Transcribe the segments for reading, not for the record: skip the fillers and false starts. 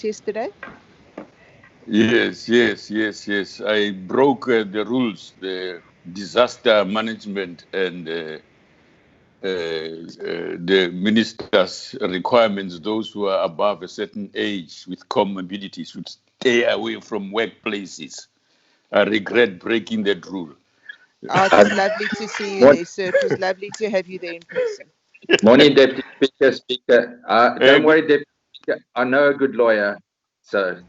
yesterday? Yes. I broke the rules, the disaster management and the minister's requirements. Those who are above a certain age with comorbidities should stay away from workplaces. I regret breaking that rule. Oh, it was lovely to see you there, sir. It was lovely to have you there in person. Morning, Deputy Speaker. Don't worry, Deputy Speaker. I know a good lawyer, so.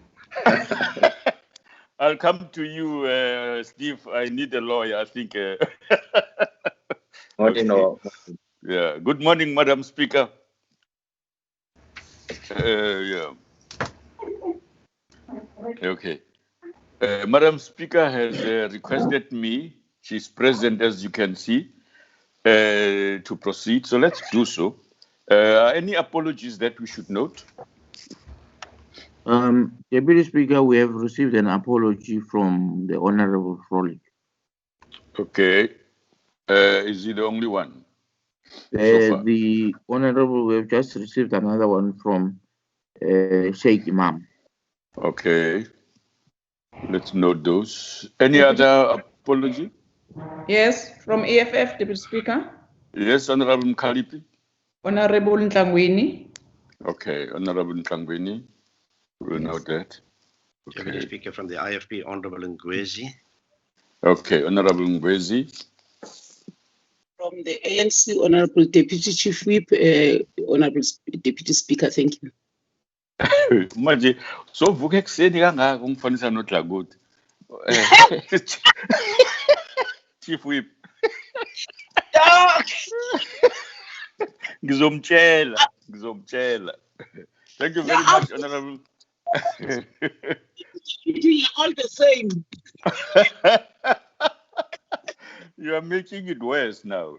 I'll come to you, Steve. I need a lawyer, I think. Morning, all. Yeah. Good morning, Madam Speaker. Yeah. Okay. Madam Speaker has requested me. She's present, as you can see, to proceed. So let's do so. Any apologies that we should note? Deputy Speaker, we have received an apology from the Honorable Frolic. Okay. Is he the only one? So far? The Honorable, we have just received another one from Sheikh Imam. Okay. Let's note those. Any other apology? Yes, from EFF, Deputy Speaker. Yes, Honorable Mkalipi. Honorable Ntlangwini. Okay, Honorable Ntlangwini. We'll note that. Okay. Deputy Speaker from the IFP, Honorable Ngwezi. Okay, Honorable Ngwezi. From the ANC, Honorable Deputy Chief Whip, Honorable Deputy Speaker, thank you. Manje, so vuke ekuseni kangaka ungifanisa noDlagothi. Chief Whip. Ngizomtshela. Thank you very much, Honorable. You are all the same. You are making it worse now.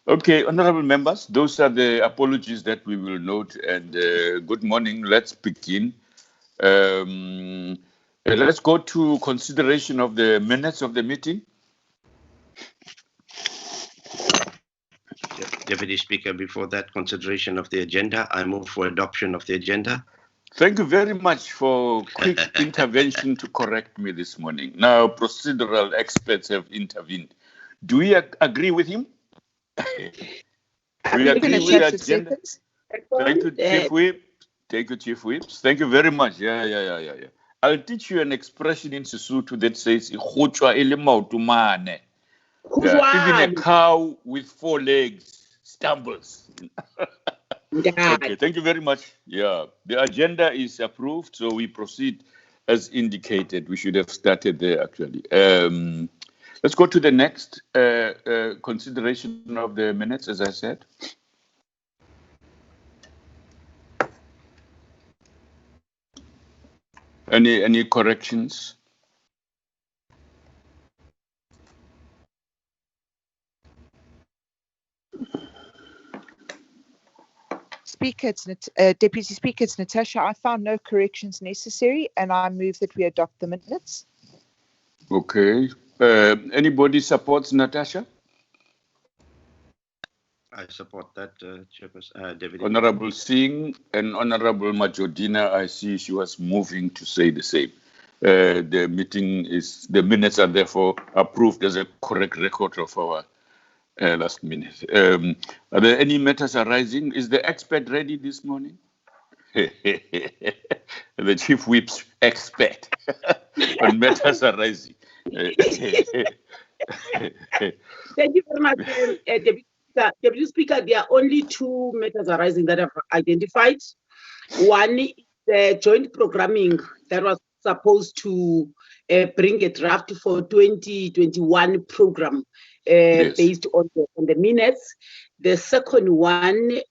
Okay, honorable members, those are the apologies that we will note. And good morning. Let's begin. Let's go to consideration of the minutes of the meeting. Deputy Speaker, before that, consideration of the agenda, I move for adoption of the agenda. Thank you very much for quick intervention to correct me this morning. Now, procedural experts have intervened. Do we agree with him? We agree with the agenda. Thank you, Chief Whip. Thank you, Chief Whips. Thank you very much. Yeah. I'll teach you an expression in Sesotho that says, even a cow with 4 legs stumbles. Okay, thank you very much. Yeah, the agenda is approved, so we proceed as indicated. We should have started there, actually. Let's go to the next consideration of the minutes, as I said. Any corrections? Deputy Speaker, it's Natasha. I found no corrections necessary, and I move that we adopt the minutes. Okay. Anybody supports Natasha? I support that, Chairperson, Deputy. Honorable Singh and Honorable Majodina, I see she was moving to say the same. The minutes are therefore approved as a correct record of our last minute. Are there any matters arising? Is the expert ready this morning? The Chief Whip's expert on matters arising. Thank you very much, Deputy Speaker. There are only 2 matters arising that I've identified. One is the joint programming that was supposed to bring a draft for 2021 program based on the minutes. The second one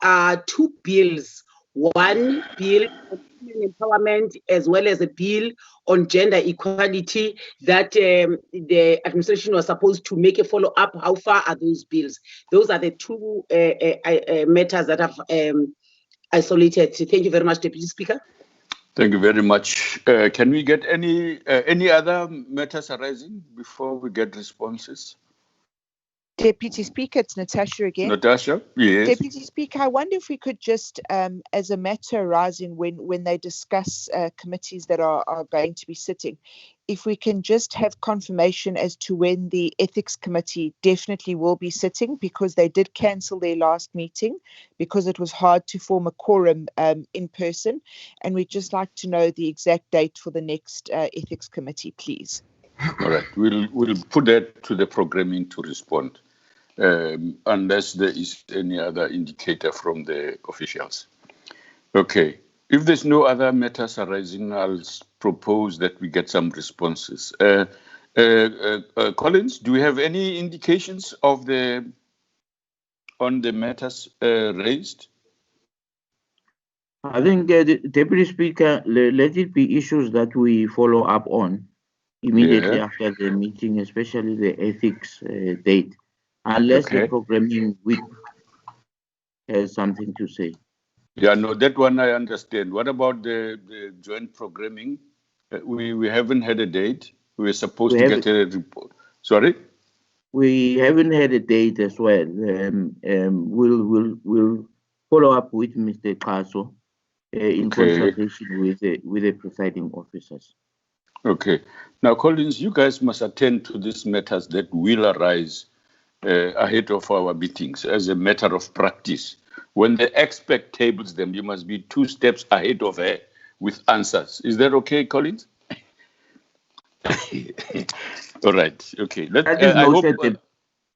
are 2 bills. One bill on women empowerment as well as a bill on gender equality that the administration was supposed to make a follow-up. How far are those bills? Those are the 2 matters that I've isolated. Thank you very much, Deputy Speaker. Thank you very much. Can we get any other matters arising before we get responses? Deputy Speaker, it's Natasha again. Natasha, yes. Deputy Speaker, I wonder if we could just, as a matter arising when they discuss committees that are going to be sitting, if we can just have confirmation as to when the Ethics Committee definitely will be sitting, because they did cancel their last meeting because it was hard to form a quorum in person. And we'd just like to know the exact date for the next Ethics Committee, please. All right, we'll put that to the programming to respond, unless there is any other indicator from the officials. Okay, if there's no other matters arising, I'll propose that we get some responses. Collins, do we have any indications of on the matters raised? I think, Deputy Speaker, let it be issues that we follow up on immediately after the meeting, especially the ethics date, unless the programming week has something to say. Yeah, no, that one I understand. What about the joint programming? We haven't had a date. We were supposed to get a report. Sorry? We haven't had a date as well. We'll follow up with Mr. Kaso in consultation with the presiding officers. Okay. Now, Collins, you guys must attend to these matters that will arise ahead of our meetings as a matter of practice. When the expert tables them, you must be 2 steps ahead of her with answers. Is that okay, Collins? All right. Okay. That is noted.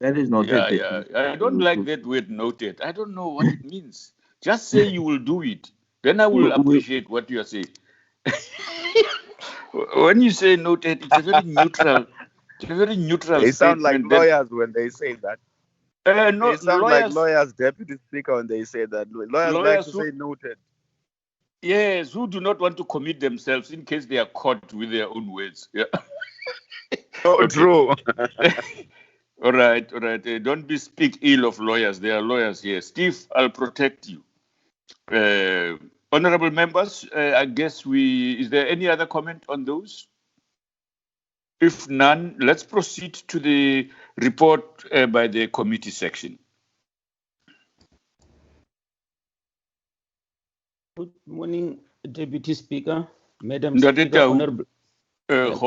That is noted. Yeah. I don't like that word noted. I don't know what it means. Just say you will do it. Then I will appreciate what you are saying. When you say noted, it's a very neutral. It's a very neutral. They sound like lawyers when they say that. No, they sound like lawyers, Deputy Speaker, when they say that. Lawyers like to say noted. Yes, who do not want to commit themselves in case they are caught with their own words. Yeah. True. All right. Don't speak ill of lawyers. There are lawyers here. Steve, I'll protect you. Honorable members, I guess is there any other comment on those? If none, let's proceed to the report by the committee section. Good morning, Deputy Speaker, Madam Speaker, Honorable. Good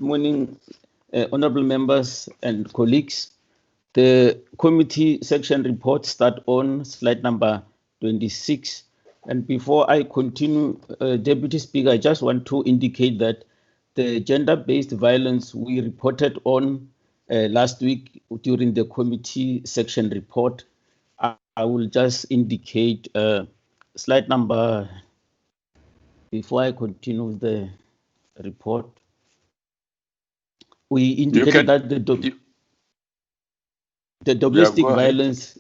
morning, honorable members and colleagues. The committee section report start on slide number 26. And before I continue, Deputy Speaker, I just want to indicate that the gender-based violence we reported on last week during the committee section report, I will just indicate slide number, before I continue with the report. We indicated that the domestic violence,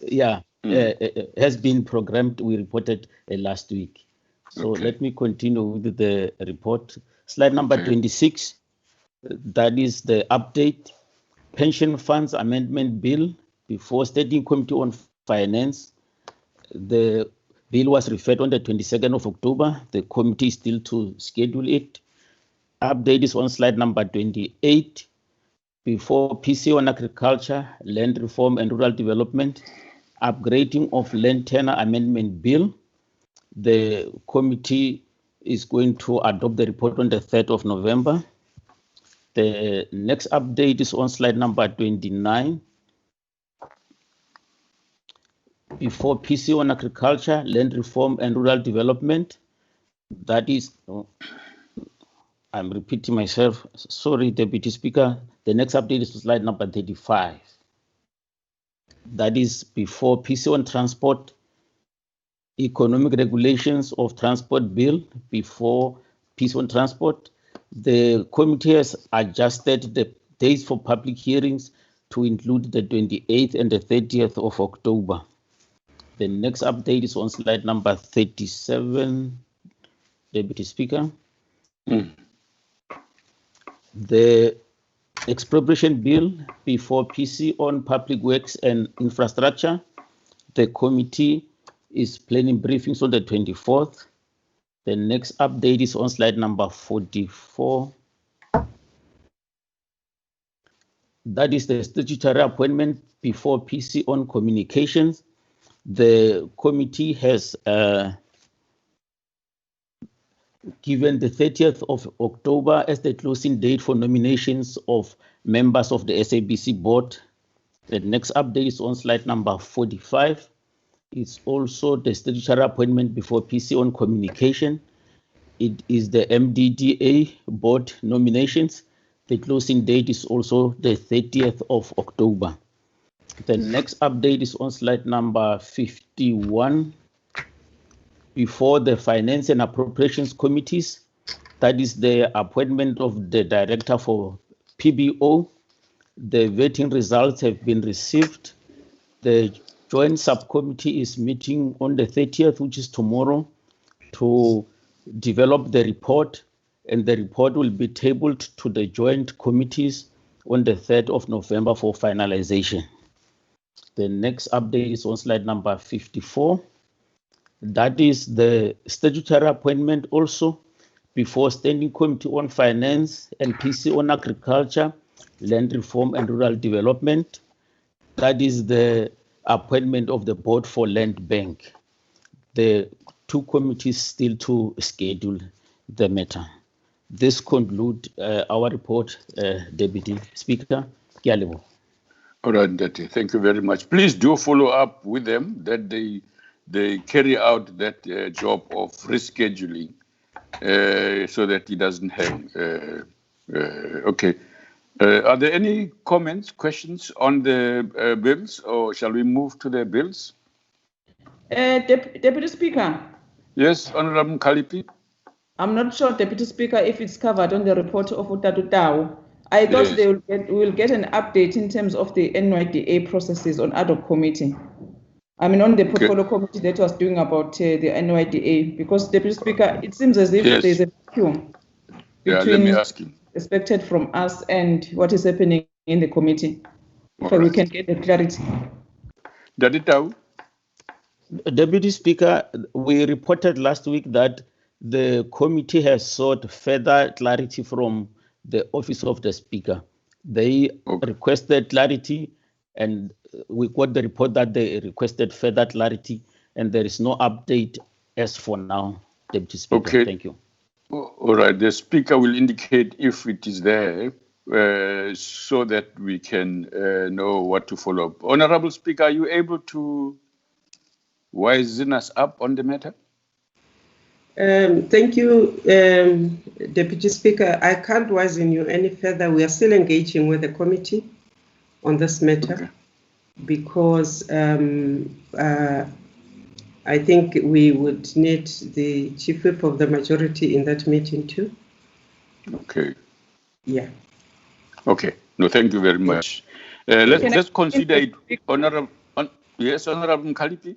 has been programmed. We reported last week. So let me continue with the report. Slide number 26, that is the update. Pension Funds Amendment Bill before Standing Committee on Finance. The bill was referred on the 22nd of October. The committee is still to schedule it. Update is on slide number 28. Before PC on Agriculture, Land Reform and Rural Development, upgrading of Land Tenure Amendment Bill. The committee is going to adopt the report on the 3rd of November. The next update is on slide number 29. Before PC on Agriculture, Land Reform and Rural Development, that is, I'm repeating myself, sorry, Deputy Speaker. The next update is to slide number 35. That is before PC on Transport, Economic Regulations of Transport Bill, before PC on Transport. The committee has adjusted the dates for public hearings to include the 28th and the 30th of October. The next update is on slide number 37, Deputy Speaker. The expropriation bill before PC on Public Works and Infrastructure. The committee is planning briefings on the 24th. The next update is on slide number 44. that is the statutory appointment before PC on communications. The committee has given the 30th of October as the closing date for nominations of members of the SABC board. The next update is on slide number 45. It's also the statutory appointment before PC on communication. It is the MDDA board nominations. The closing date is also the 30th of October. The next update is on slide number 51. Before the Finance and Appropriations Committees, that is the appointment of the director for PBO. The voting results have been received. The joint subcommittee is meeting on the 30th, which is tomorrow, to develop the report, and the report will be tabled to the joint committees on the 3rd of November for finalization. The next update is on slide number 54. That is the statutory appointment also before Standing Committee on Finance and PC on Agriculture, Land Reform and Rural Development. That is the appointment of the Board for Land Bank. The two committees still to schedule the matter. This concludes our report, Deputy Speaker. All right, Dati, thank you very much. Please do follow up with them that they carry out that job of rescheduling so that it doesn't hang. Okay. Are there any comments, questions on the bills, or shall we move to the bills? Deputy Speaker. Yes, Honorable Kalipi. I'm not sure, Deputy Speaker, if it's covered on the report of Utatutau. I thought Yes. we will get an update in terms of the NYDA processes on ad hoc committee. I mean, on the portfolio committee that was doing about the NYDA, because Deputy Speaker, it seems as if Yes. there's a vacuum Yeah, let me ask him. expected from us and what is happening in the committee, All so we right. can get the clarity. Daditau. Deputy Speaker, we reported last week that the committee has sought further clarity from the Office of the Speaker. They requested clarity, and we got the report that they requested further clarity, and there is no update as for now, Deputy Speaker. Okay. Thank you. All right, the Speaker will indicate if it is there so that we can know what to follow up. Honorable Speaker, are you able to wisen us up on the matter? Thank you, Deputy Speaker. I can't wisen you any further. We are still engaging with the committee on this matter because I think we would need the Chief Whip of the majority in that meeting too. Okay. Yeah. Okay. No, thank you very much. Let's consider it. Yes, Honorable Mkhalipi.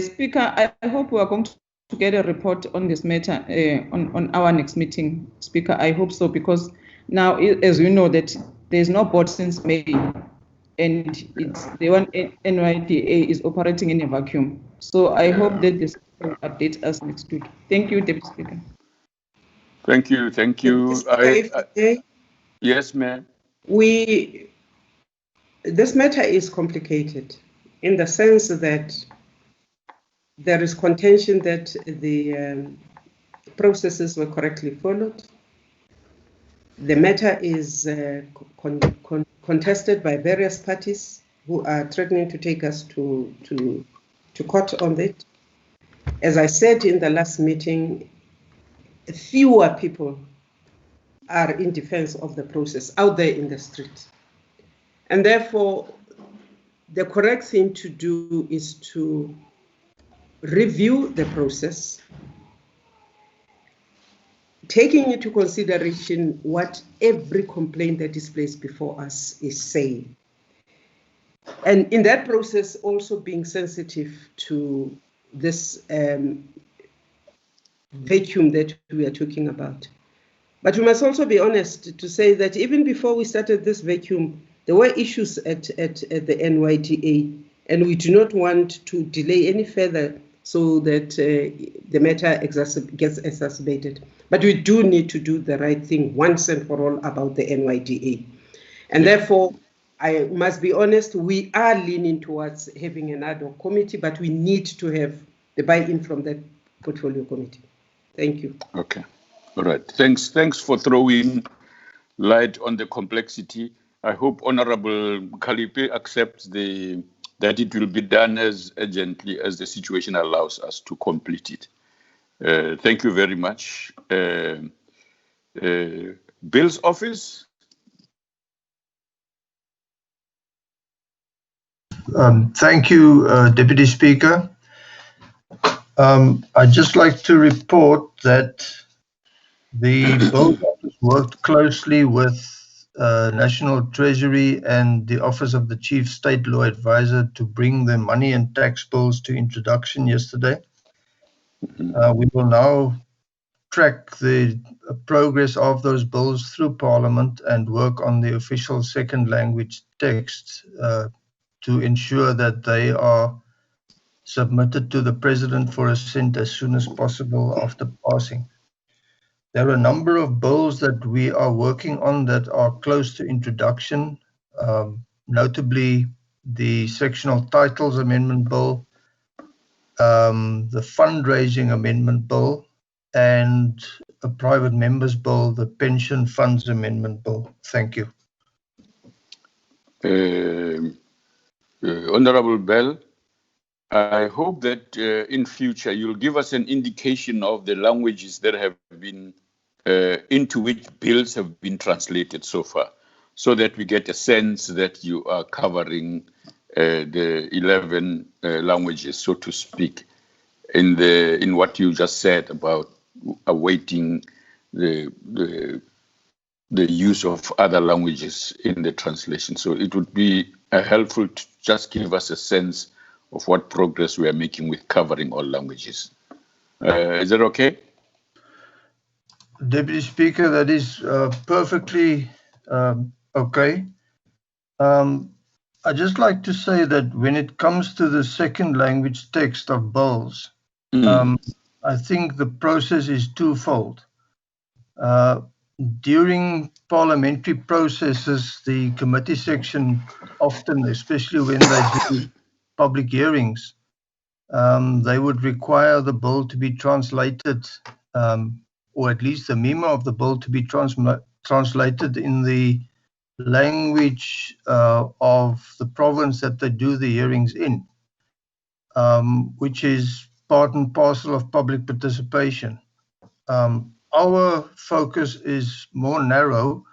Speaker, I hope we are going to get a report on this matter on our next meeting. Speaker, I hope so, because now, as you know, that there's no board since May, and it's the one NYDA is operating in a vacuum. So I hope that this will update us next week. Thank you, Deputy Speaker. Thank you. Thank you. Yes, ma'am. This matter is complicated in the sense that there is contention that the processes were correctly followed. The matter is contested by various parties who are threatening to take us to court on it. As I said in the last meeting, fewer people are in defense of the process out there in the street. And therefore, the correct thing to do is to review the process, taking into consideration what every complaint that is placed before us is saying. And in that process, also being sensitive to this vacuum that we are talking about. But we must also be honest to say that even before we started this vacuum, there were issues at the NYDA, and we do not want to delay any further so that the matter gets exacerbated. But we do need to do the right thing once and for all about the NYDA. And therefore, I must be honest, we are leaning towards having an ad hoc committee, but we need to have the buy-in from the portfolio committee. Thank you. Okay. All right. Thanks for throwing light on the complexity. I hope Honorable Kalipe accepts that it will be done as urgently as the situation allows us to complete it. Thank you very much. Bill's office. Thank you, Deputy Speaker. I'd just like to report that the Bills Office worked closely with National Treasury and the Office of the Chief State Law Advisor to bring the money and tax bills to introduction yesterday. We will now track the progress of those bills through Parliament and work on the official second language text to ensure that they are submitted to the President for assent as soon as possible after passing. There are a number of bills that we are working on that are close to introduction, notably the Sectional Titles Amendment Bill, the Fundraising Amendment Bill, and a Private Members Bill, the Pension Funds Amendment Bill. Thank you. Honorable Bell, I hope that in future you'll give us an indication of the languages that have been into which bills have been translated so far, so that we get a sense that you are covering the 11 languages, so to speak, in what you just said about awaiting the use of other languages in the translation. So it would be helpful to just give us a sense of what progress we are making with covering all languages. Is that okay? Deputy Speaker, that is perfectly okay. I'd just like to say that when it comes to the second language text of bills, I think the process is twofold. During parliamentary processes, the committee section often, especially when they do public hearings, they would require the bill to be translated, or at least the memo of the bill to be translated in the language of the province that they do the hearings in, which is part and parcel of public participation. Our focus is more narrow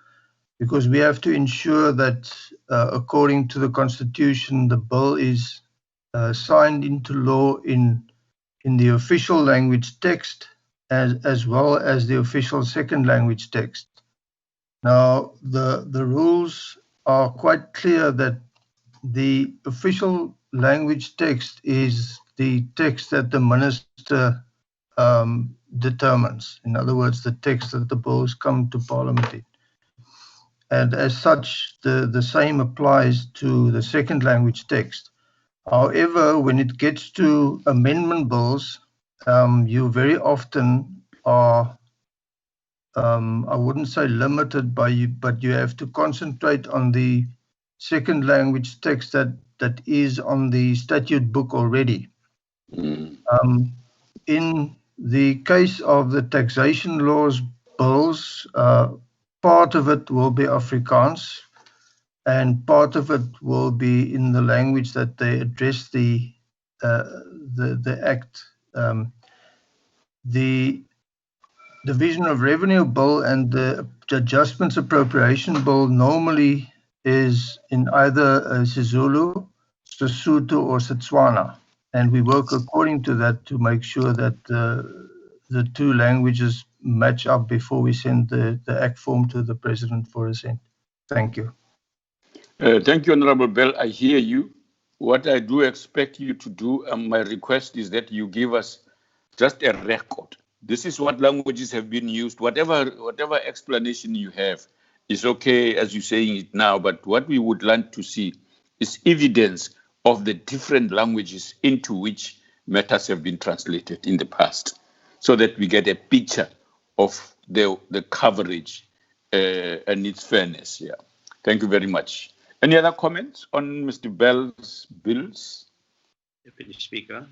because we have to ensure that according to the Constitution, the bill is signed into law in the official language text as well as the official second language text. Now, the rules are quite clear that the official language text is the text that the minister determines. In other words, the text that the bills come to Parliament in. And as such, the same applies to the second language text. However, when it gets to amendment bills, you very often are, I wouldn't say limited by you, but you have to concentrate on the second language text that is on the statute book already. In the case of the taxation laws bills, part of it will be Afrikaans and part of it will be in the language that they address the act. The Division of Revenue Bill and the Adjustments Appropriation Bill normally is in either Sezulu, Sesotho or Setswana. And we work according to that to make sure that the two languages match up before we send the act form to the President for assent. Thank you. Thank you, Honorable Bell. I hear you. What I do expect you to do, my request is that you give us just a record. This is what languages have been used. Whatever explanation you have is okay as you're saying it now, but what we would like to see is evidence of the different languages into which matters have been translated in the past, so that we get a picture of the coverage and its fairness. Yeah. Thank you very much. Any other comments on Mr. Bell's bills? Deputy Speaker.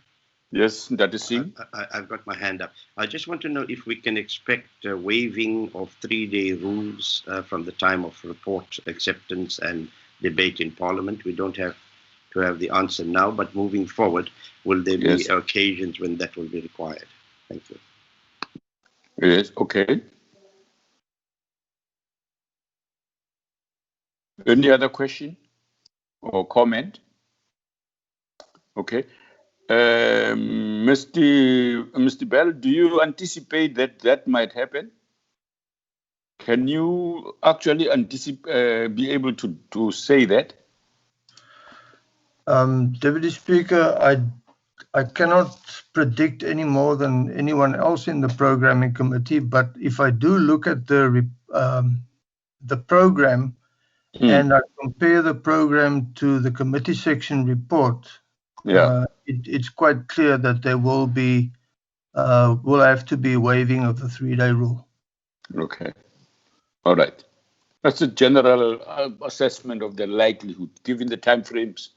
Yes, that is Singh. I've got my hand up. I just want to know if we can expect a waiving of 3-day rules from the time of report acceptance and debate in Parliament. We don't have to have the answer now, but moving forward, will there be occasions when that will be required? Thank you. Yes, okay. Any other question or comment? Okay. Mr. Bell, do you anticipate that might happen? Can you actually be able to say that? Deputy Speaker, I cannot predict any more than anyone else in the programming committee, but if I do look at the program and I compare the program to the committee section report, it's quite clear that there will have to be waiving of the 3-day rule. Okay. All right. That's a general assessment of the likelihood, given the time frames.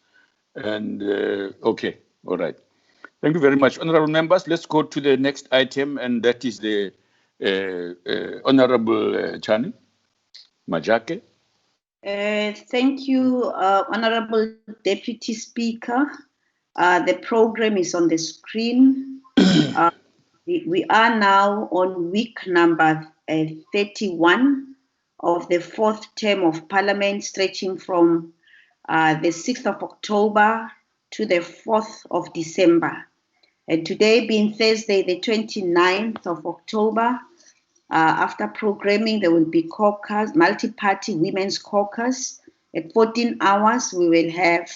And okay, all right. Thank you very much, honorable members. Let's go to the next item, and that is the Honorable Chani Majake. Thank you, Honorable Deputy Speaker. The program is on the screen. We are now on week number 31 of the 4th term of Parliament, stretching from the 6th of October to the 4th of December. And today being Thursday, the 29th of October, after programming, there will be caucus, multi-party women's caucus. At 14 hours, we will have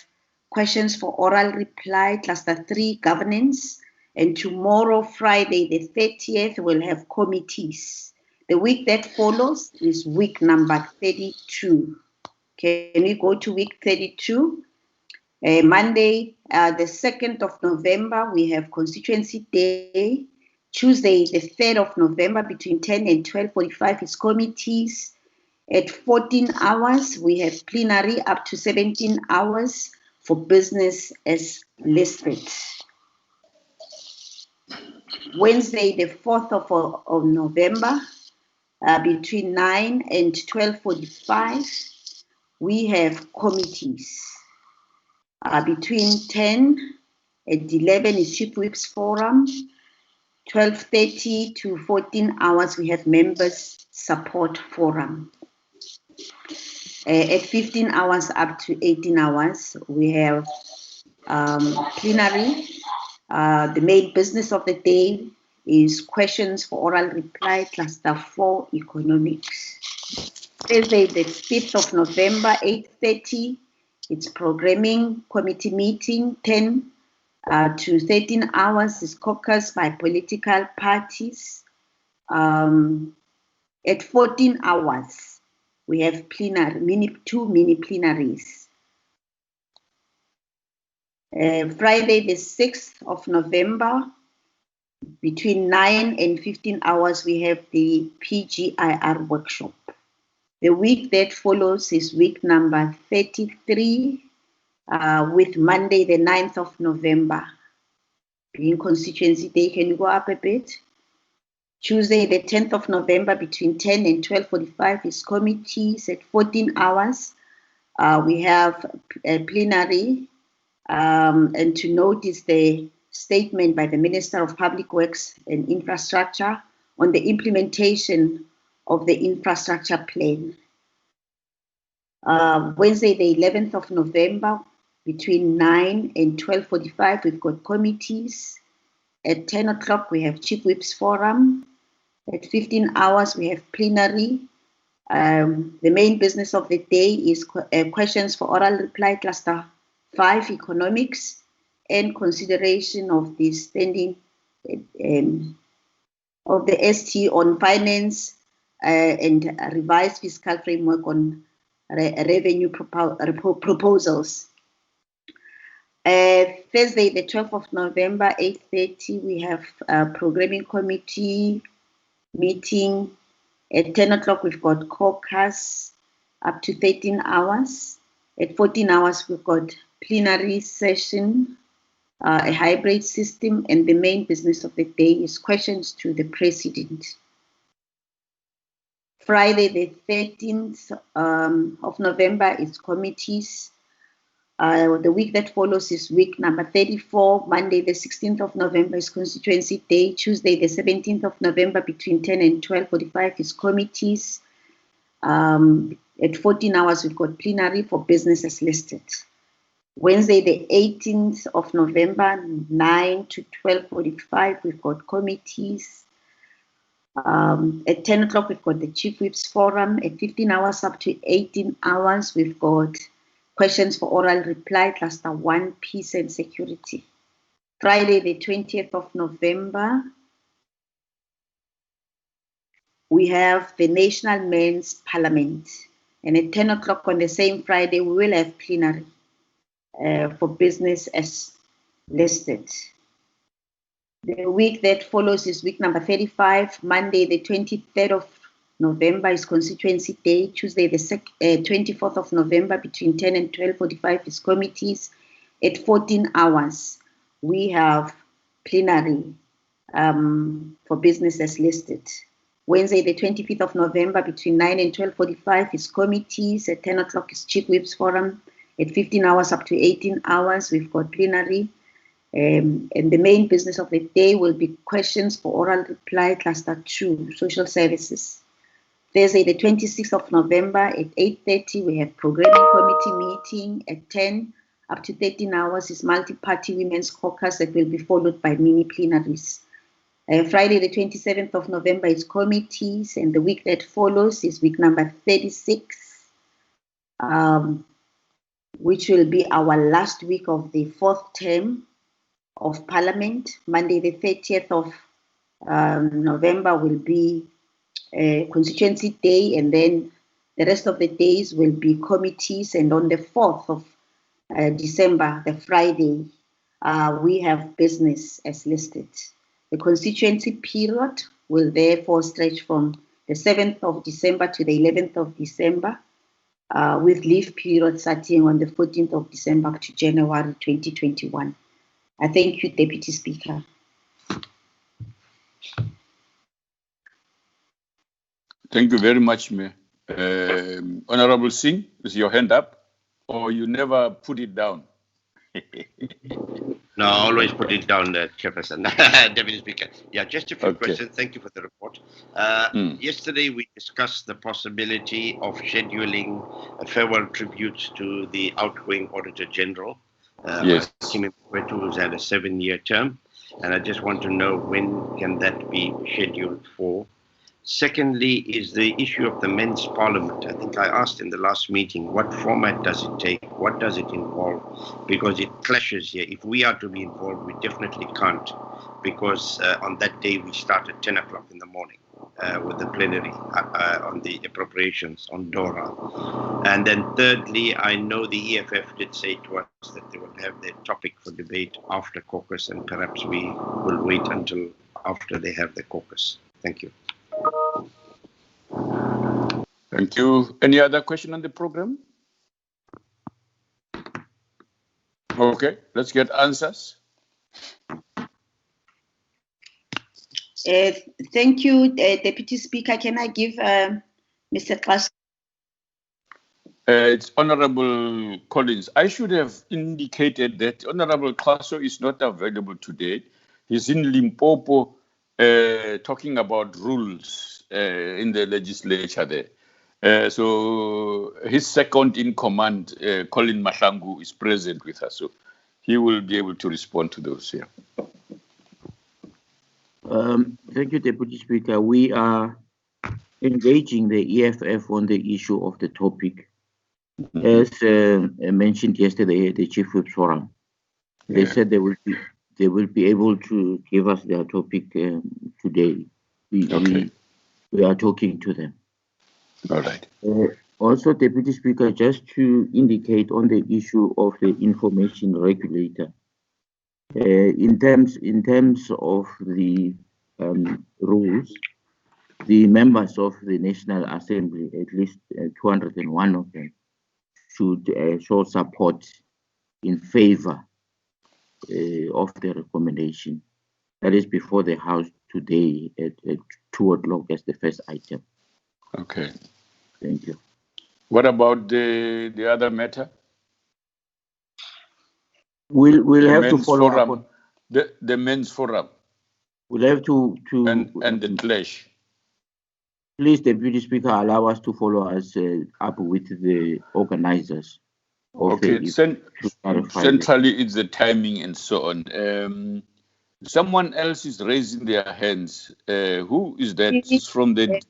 questions for oral reply, cluster 3 governance. And tomorrow, Friday, the 30th, we'll have committees. The week that follows is week number 32. Can we go to week 32? Monday, the 2nd of November, we have Constituency Day. Tuesday, the 3rd of November, between 10 and 12:45 is committees. At 14 hours, we have plenary up to 17 hours for business as listed. Wednesday, the 4th of November, between 9 and 12:45, we have committees. Between 10 and 11 is Chief Whip's Forum. 12:30 to 14 hours, we have Members Support Forum. At 15 hours up to 18 hours, we have plenary. The main business of the day is questions for oral reply, cluster 4 economics. Thursday, the 5th of November, 8:30, it's programming committee meeting. 10 to 13 hours is caucus by political parties. At 14 hours, we have plenary, 2 mini plenaries. Friday, the 6th of November, between 9 and 15 hours, we have the PGIR workshop. The week that follows is week number 33, with Monday, the 9th of November, being Constituency Day. Can you go up a bit? Tuesday, the 10th of November, between 10 and 12:45 is committees. At 14 hours, we have a plenary. And to notice the statement by the Minister of Public Works and Infrastructure on the implementation of the infrastructure plan. Wednesday, the 11th of November, between 9 and 12:45, we've got committees. At 10 o'clock, we have Chief Whip's Forum. At 15 hours, we have plenary. The main business of the day is questions for oral reply, cluster 5 economics, and consideration of the standing of the ST on finance and revised fiscal framework on revenue proposals. Thursday, the 12th of November, 8:30, we have a programming committee meeting. At 10 o'clock, we've got caucus. up to 13 hours. At 14 hours, we've got plenary session, a hybrid system, and the main business of the day is questions to the President. Friday, the 13th of November is committees. The week that follows is week number 34. Monday, the 16th of November is constituency day. Tuesday, the 17th of November between 10 and 12:45 is committees. At 14 hours, we've got plenary for businesses listed. Wednesday, the 18th of November, 9 to 12:45, we've got committees. At 10 o'clock, we've got the Chief Whips Forum. At 15 hours up to 18 hours, we've got questions for oral reply, Cluster 1, Peace and Security. Friday, the 20th of November, we have the National Men's Parliament. And at 10 o'clock on the same Friday, we will have plenary for business as listed. The week that follows is week number 35. Monday, the 23rd of November is constituency day. Tuesday, the 24th of November between 10 and 12:45 is committees. At 14 hours, we have plenary for business as listed. Wednesday, the 25th of November between 9 and 12:45 is committees. At 10 o'clock is Chief Whips Forum. At 15 hours up to 18 hours, we've got plenary. And the main business of the day will be questions for oral reply, Cluster 2, Social Services. Thursday, the 26th of November at 8:30, we have Programming Committee meeting. At 10 up to 13 hours is Multi-Party Women's Caucus that will be followed by mini plenaries. Friday, the 27th of November is committees, and the week that follows is week number 36, which will be our last week of the 4th term of Parliament. Monday, the 30th of November will be constituency day, and then the rest of the days will be committees. And on the 4th of December, the Friday, we have business as listed. The constituency period will therefore stretch from the 7th of December to the 11th of December, with leave period starting on the 14th of December to January 2021. I thank you, Deputy Speaker. Thank you very much, Mayor. Honorable Singh, is your hand up, or you never put it down? No, I always put it down, Chairperson. Deputy Speaker. Yeah, just a few questions. Thank you for the report. Yesterday, we discussed the possibility of scheduling a farewell tribute to the outgoing Auditor General, yes, who's had a 7-year term. And I just want to know when can that be scheduled for. Secondly, is the issue of the Men's Parliament. I think I asked in the last meeting, what format does it take? What does it involve? Because it clashes here. If we are to be involved, we definitely can't, because on that day we start at 10 o'clock in the morning with the plenary on the appropriations on DORA. And then thirdly, I know the EFF did say to us that they will have their topic for debate after caucus, and perhaps we will wait until after they have the caucus. Thank you. Thank you. Any other question on the program? Okay, let's get answers. Thank you, Deputy Speaker. Can I give Mr. Klaas? It's Honorable Collins. I should have indicated that Honorable Klaso is not available today. He's in Limpopo talking about rules in the legislature there. So his second in command, Colin Mahlangu, is present with us. So he will be able to respond to those here. Thank you, Deputy Speaker. We are engaging the EFF on the issue of the topic. As mentioned yesterday at the Chief Whips Forum, they said they will be able to give us their topic today. We are talking to them. All right. Also, Deputy Speaker, just to indicate on the issue of the information regulator, in terms of the rules, the members of the National Assembly, at least 201 of them, should show support in favor of the recommendation. That is before the House today at 2 o'clock as the first item. Okay. Thank you. What about the other matter? We'll have to follow forum, up on the men's forum. We'll have to and the clash. Please, Deputy Speaker, allow us to follow us up with the organizers. Okay, centrally it's the timing and so on. Someone else is raising their hands. Who is that? It's from the.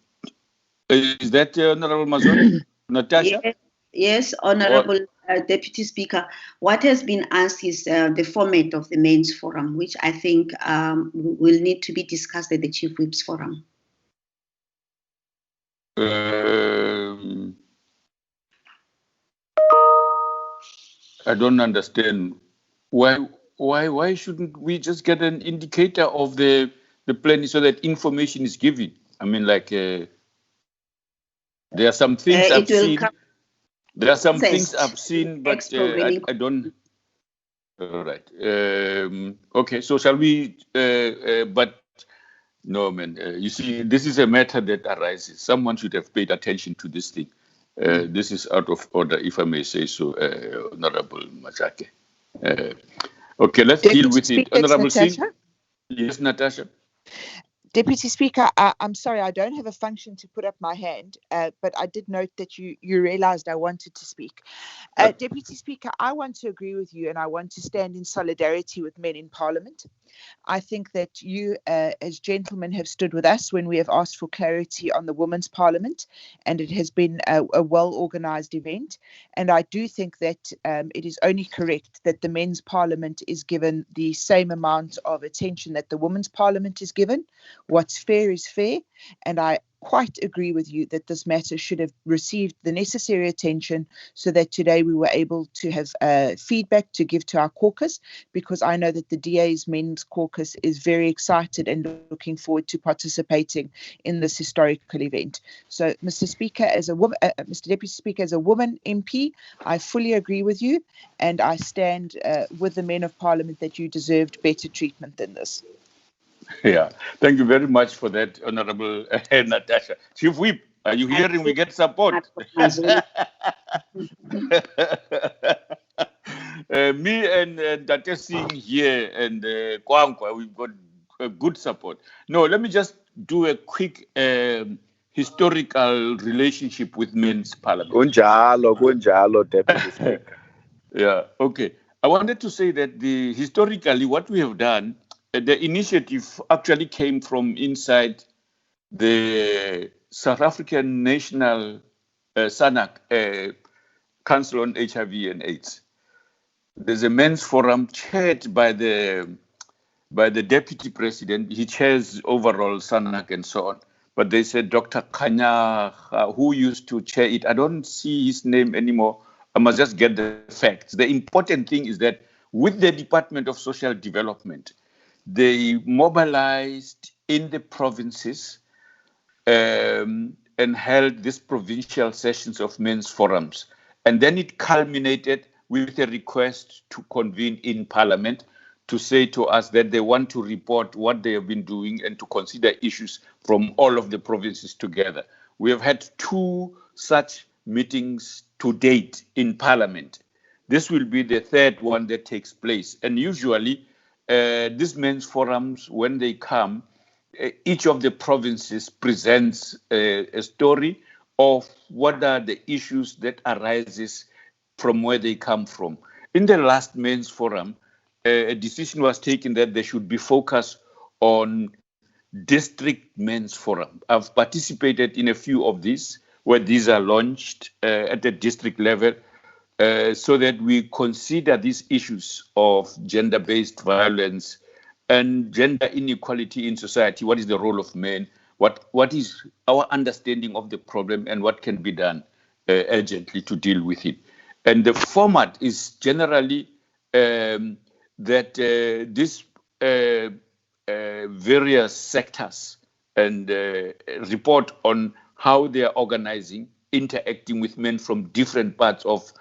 Is that Honorable Mazon? Natasha? Yes, Honorable Deputy Speaker. What has been asked is the format of the men's forum, which I think will need to be discussed at the Chief Whip's forum. I don't understand. Why shouldn't we just get an indicator of the plan so that information is given? I mean, like there are some things I've seen. There are some things I've seen, but I don't. All right. Okay. So shall we? But no, man. You see, this is a matter that arises. Someone should have paid attention to this thing. This is out of order, if I may say so, Honorable Machake. Okay, let's deal with it. Honorable Singh. Yes, Natasha. Deputy Speaker, I'm sorry, I don't have a function to put up my hand, but I did note that you realized I wanted to speak. Deputy Speaker, I want to agree with you and I want to stand in solidarity with men in Parliament. I think that you, as gentlemen, have stood with us when we have asked for clarity on the Women's Parliament, and it has been a well-organized event. And I do think that it is only correct that the Men's Parliament is given the same amount of attention that the Women's Parliament is given. What's fair is fair, and I quite agree with you that this matter should have received the necessary attention so that today we were able to have feedback to give to our caucus, because I know that the DA's Men's Caucus is very excited and looking forward to participating in this historical event. So, Mr. Speaker, as a woman, Mr. Deputy Speaker, as a woman MP, I fully agree with you, and I stand with the men of Parliament that you deserved better treatment than this. Yeah, thank you very much for that, Honorable Natasha. Chief Whip, are you hearing? We get support. Me and Dr. Singh here and Kwankwa, we've got good support. No, let me just do a quick historical relationship with men's parliament. Kunjalo, Deputy Speaker. Yeah, okay. I wanted to say that historically what we have done, the initiative actually came from inside the South African National SANAC, Council on HIV and AIDS. There's a men's forum chaired by the deputy president. He chairs overall SANAC and so on. But they said Dr. Kanya, who used to chair it, I don't see his name anymore. I must just get the facts. The important thing is that with the Department of Social Development, they mobilized in the provinces and held these provincial sessions of men's forums. And then it culminated with a request to convene in Parliament to say to us that they want to report what they have been doing and to consider issues from all of the provinces together. We have had 2 such meetings to date in Parliament. This will be the 3rd one that takes place. And usually, these men's forums, when they come, each of the provinces presents a story of what are the issues that arises from where they come from. In the last men's forum, a decision was taken that there should be focus on district men's forum. I've participated in a few of these where these are launched at the district level, so that we consider these issues of gender-based violence and gender inequality in society. What is the role of men? What is our understanding of the problem, and what can be done urgently to deal with it? And the format is generally that these various sectors and report on how they are organizing, interacting with men from different parts of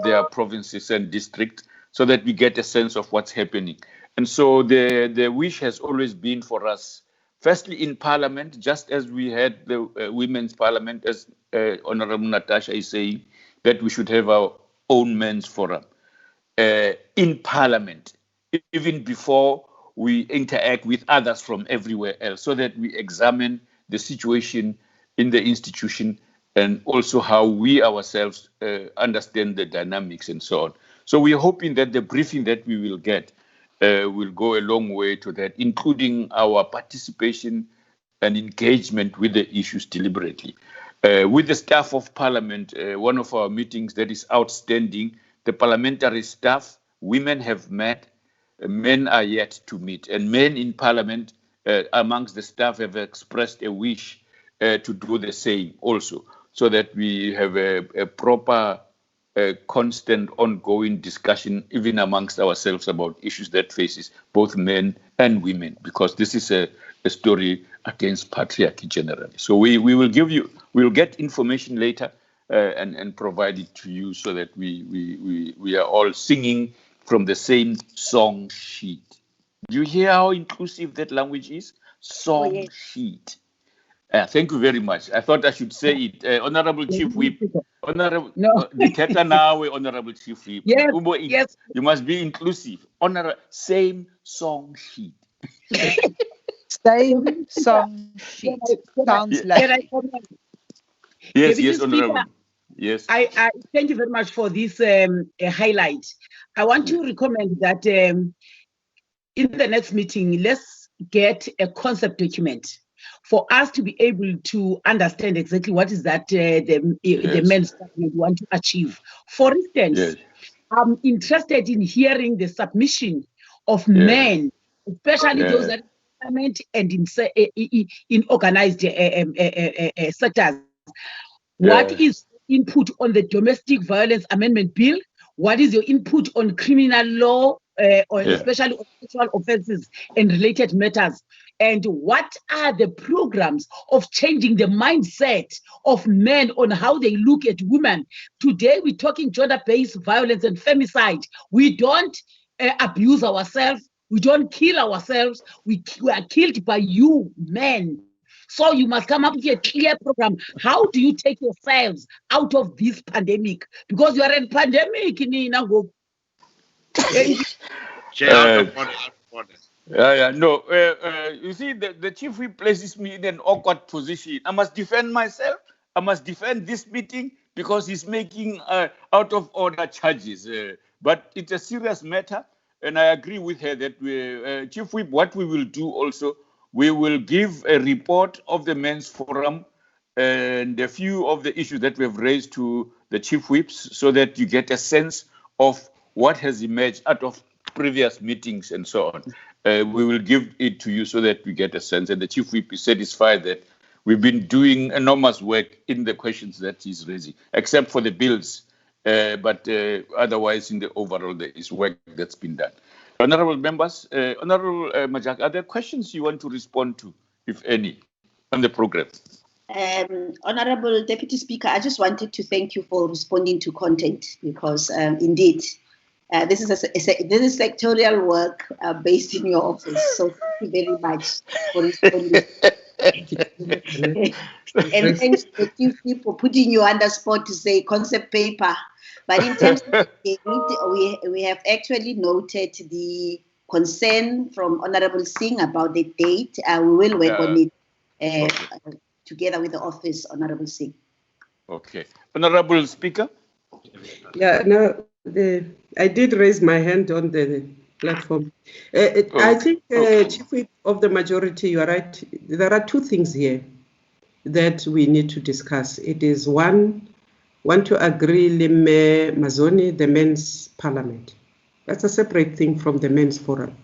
their provinces and districts, so that we get a sense of what's happening. And so the wish has always been for us, firstly in Parliament, just as we had the Women's Parliament, as Honorable Natasha is saying, that we should have our own men's forum in Parliament, even before we interact with others from everywhere else, so that we examine the situation in the institution and also how we ourselves understand the dynamics and so on. So we are hoping that the briefing that we will get will go a long way to that, including our participation and engagement with the issues deliberately. With the staff of Parliament, one of our meetings that is outstanding, the parliamentary staff, women have met, men are yet to meet, and men in Parliament amongst the staff have expressed a wish to do the same also, so that we have a proper, constant, ongoing discussion, even amongst ourselves, about issues that faces both men and women, because this is a story against patriarchy generally. So we will give you, we'll get information later and provide it to you, so that we are all singing from the same song sheet. Do you hear how inclusive that language is? Song sheet. Thank you very much. I thought I should say it. Honorable Chief Whip, Honorable Honorable Chief Whip. Yes. You must be inclusive. Same song sheet. Same song sheet. Sounds like. Yes, Honorable. Yes. I thank you very much for this highlight. I want to recommend that in the next meeting, let's get a concept document for us to be able to understand exactly what is that the men's want to achieve. For instance, I'm interested in hearing the submission of men, especially those that are in parliament and in organized sectors. What is input on the Domestic Violence Amendment Bill? What is your input on criminal law, or especially on sexual offenses and related matters? And what are the programs of changing the mindset of men on how they look at women? Today, we're talking gender-based violence and femicide. We don't abuse ourselves. We don't kill ourselves. We are killed by you, men. So you must come up with a clear program. How do you take yourselves out of this pandemic? Because you are in pandemic, Nina. No, you see, the Chief Whip places me in an awkward position. I must defend myself. I must defend this meeting because he's making out of order charges. But it's a serious matter, and I agree with her that Chief Whip, what we will do also, we will give a report of the men's forum and a few of the issues that we have raised to the Chief Whips, so that you get a sense of what has emerged out of previous meetings and so on. We will give it to you so that we get a sense, and the Chief Whip is satisfied that we've been doing enormous work in the questions that he's raising, except for the bills. But otherwise, in the overall, there is work that's been done. Honorable members, Honorable Majak, are there questions you want to respond to, if any, on the program? Honorable Deputy Speaker, I just wanted to thank you for responding to content, because indeed, this is sectorial work based in your office. So thank you very much for responding. And thanks to the Chief Whip for putting you on the spot to say concept paper. But in terms of we have actually noted the concern from Honorable Singh about the date. We will work on it together with the office, Honorable Singh. Okay. Honorable Speaker? Yeah, no, I did raise my hand on the platform. I think, Chief Whip of the majority, you are right. There are two things here that we need to discuss. It is one to agree Lime Mazoni, the men's parliament. That's a separate thing from the men's forum.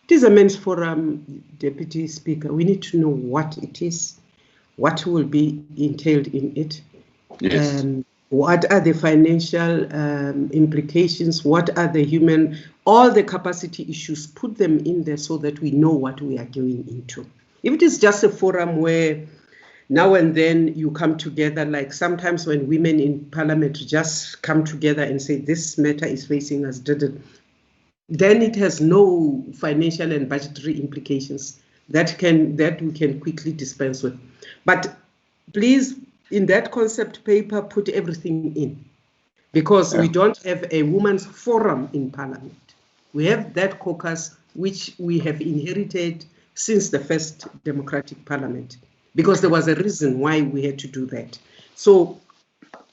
It is a men's forum, Deputy Speaker. We need to know what it is, what will be entailed in it. Yes. What are the financial implications? What are the human, all the capacity issues, put them in there so that we know what we are going into. If it is just a forum where now and then you come together, like sometimes when women in parliament just come together and say this matter is facing us, then it has no financial and budgetary implications that we can quickly dispense with. But please, in that concept paper, put everything in, because we don't have a women's forum in parliament. We have that caucus, which we have inherited since the first democratic parliament, because there was a reason why we had to do that. So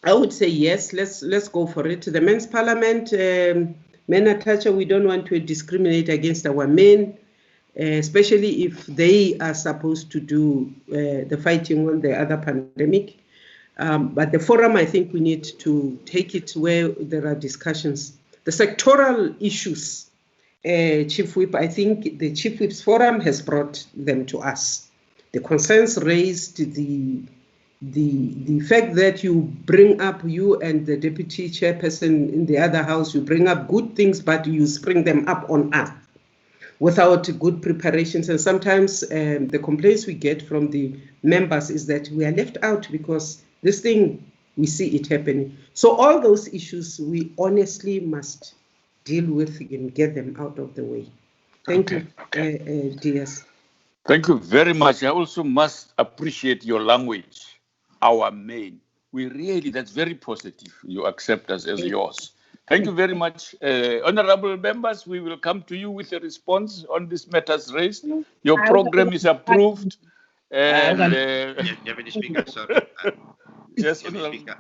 I would say yes, let's go for it. The men's parliament, men Atacha, we don't want to discriminate against our men, especially if they are supposed to do the fighting on the other pandemic. But the forum, I think we need to take it where there are discussions. The sectoral issues, Chief Whip, I think the Chief Whip's forum has brought them to us. The concerns raised, the fact that you bring up, you and the deputy chairperson in the other house, you bring up good things, but you spring them up on us without good preparations. And sometimes the complaints we get from the members is that we are left out because this thing, we see it happening. So all those issues we honestly must deal with and get them out of the way. Thank you, DS. Thank you very much. I also must appreciate your language, our main. That's very positive. You accept us as yours. Thank you very much. Honorable members, we will come to you with a response on this matters raised. Your program is approved. And, Deputy Speaker, sorry. Yes, Deputy Speaker,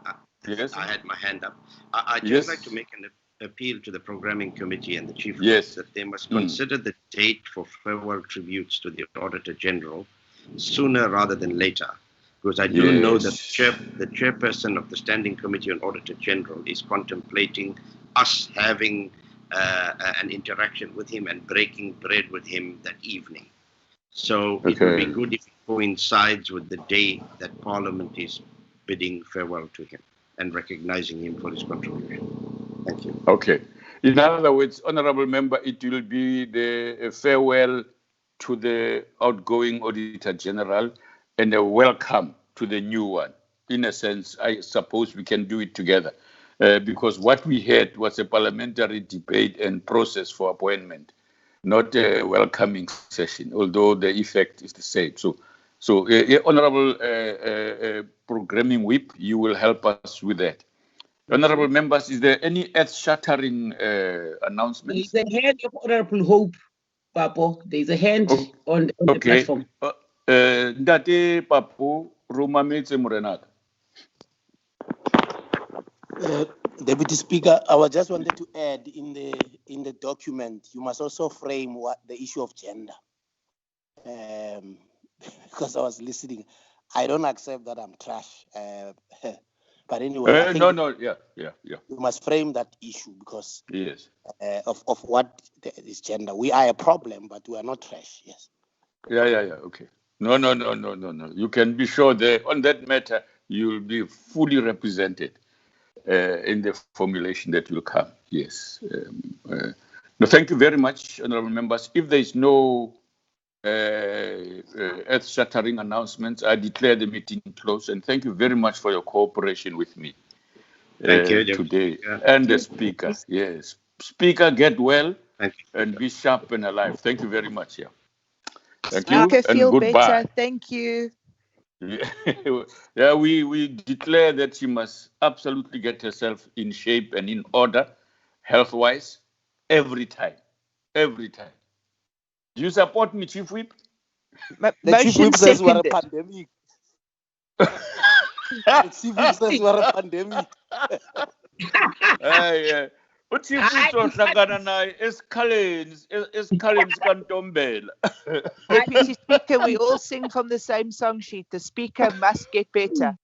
yes. I had my hand up. I'd just like to make an appeal to the Programming Committee and the Chief that they must consider the date for farewell tributes to the Auditor General sooner rather than later. Because I do know that the chairperson of the Standing Committee on Auditor General is contemplating us having an interaction with him and breaking bread with him that evening. So it would be good if it coincides with the day that Parliament is bidding farewell to him and recognizing him for his contribution. Thank you. Okay. In other words, Honorable Member, it will be the farewell to the outgoing Auditor General and a welcome to the new one. In a sense, I suppose we can do it together because what we had was a parliamentary debate and process for appointment, not a welcoming session, although the effect is the same. So Honorable Programming Whip, you will help us with that. Honorable members, is there any earth-shattering announcements? There is a hand of Honorable Hope, Papo. There is a hand on the platform. Ndate Papo, Romametse Morenata. Deputy Speaker, I just wanted to add in the document, you must also frame the issue of gender. Because I was listening, I don't accept that I'm trash. But anyway, I think you must frame that issue because of what is gender. We are a problem, but we are not trash. Yes. Okay. No. You can be sure that on that matter, you will be fully represented in the formulation that will come. Yes. No, thank you very much, honorable members. If there is no earth-shattering announcements, I declare the meeting closed. And thank you very much for your cooperation with me today. And the Speaker. Yes. Speaker, get well and be sharp and alive. Thank you very much. Thank you and feel goodbye. Better. Thank you. We declare that she must absolutely get herself in shape and in order, health-wise, every time. Do you support me, Chief Whip? The Chief Whip says we're a pandemic. The Chief Whip says we're a pandemic. Chief Whip ohlangana naye esikhaleni sikantombela. Deputy Speaker, we all sing from the same song sheet. The Speaker must get better.